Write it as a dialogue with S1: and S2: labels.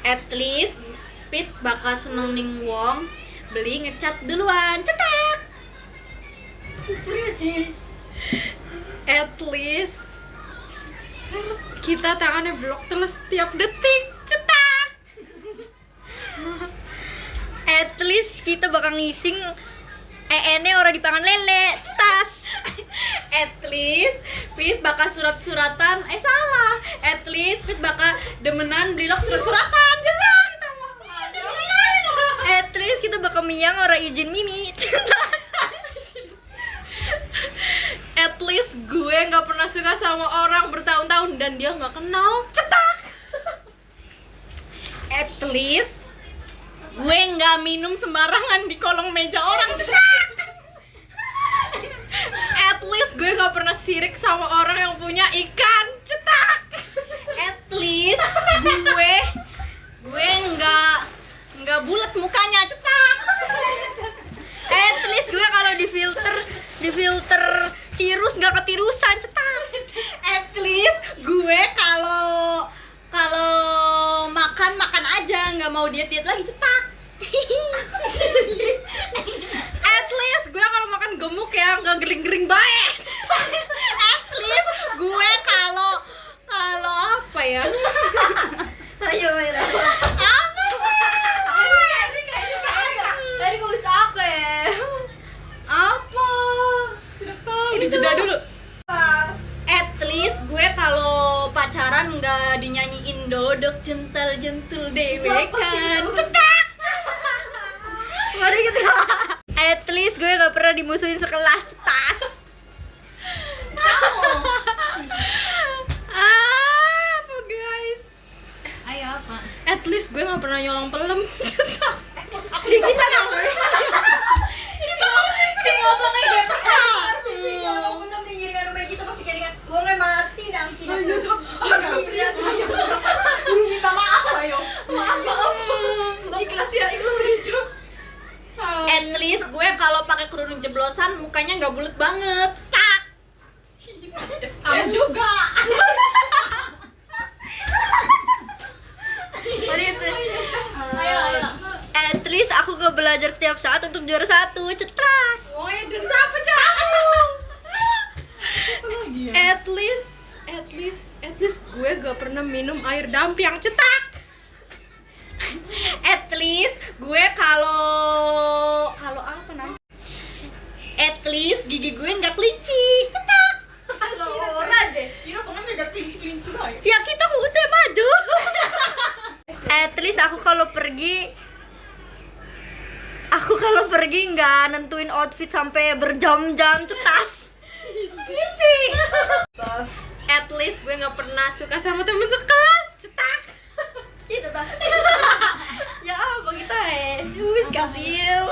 S1: At least Pit bakal seneng ning wong beli ngecat duluan. Cetak.
S2: Terus sih.
S1: At least kita tangannya blok terus setiap detik. Cetak.
S2: At least kita bakal ngising EN-nya orang dipangan lele. Cetas.
S1: At least Pit bakal surat-suratan. Salah. At least Pit bakal demenan beli surat-suratan. Cetak.
S2: At least kita bakal miyang orang izin Mimi.
S1: At least gue nggak pernah suka sama orang bertahun-tahun dan dia nggak kenal. Cetak. At least gue nggak minum sembarangan di kolong meja orang. Cetak. At least gue nggak pernah sirik sama orang yang punya ikan. Cetak. At least gue nggak bulat mukanya. Cetak.
S2: At least gue kalau di filter tirus nggak ketirusan. Cetak.
S1: At least gue kalau makan aja, nggak mau diet lagi. Cetak. At least gue kalau makan gemuk ya nggak gering baik. At least gue kalau apa ya?
S2: Ayo main apa?
S1: Apa sih?
S2: Tadi gue bisa apa ya?
S1: Apa? Ini jeda dulu. At least gue kalau pacaran nggak dinyanyiin dodok jentel dewe kan. Cetak.
S2: Mari kita. At least gue gak pernah dimusuhin sekelas. Tas.
S1: Apa guys?
S2: Ayo apa?
S1: At least gue nggak pernah nyolong pelem. Cetak. Aku
S2: Di kita nggak
S1: Itu sih ngomongnya dia pernah.
S2: belum dijaringan rumah kita pasti jaringan. Gue nggak mati nanti.
S1: Minta maaf ayo. Maaf. Ikhlas ya, ikhlas. At least gue kalau pakai kerudung jeblosan mukanya nggak bulat banget. Tak. Kamu juga.
S2: Mari itu.
S1: Ayo.
S2: At least aku gak belajar setiap saat untuk juara 1. Cetras.
S1: Oh ya, dan siapa cak? At least gue gak pernah minum air dampi yang cetak. At least gue kalau apa nanti? At least gigi gue nggak kelinci. Cetak.
S2: aja.
S1: Ini pengen gak kelinci baik.
S2: Ya kita udah maju. At least aku kalau pergi nggak nentuin outfit sampai berjam-jam. Cetas.
S1: Sisi. At least gue nggak pernah suka sama temen sekelas. Cetak.
S2: Gitu tak. Ya apa kita wis kasih.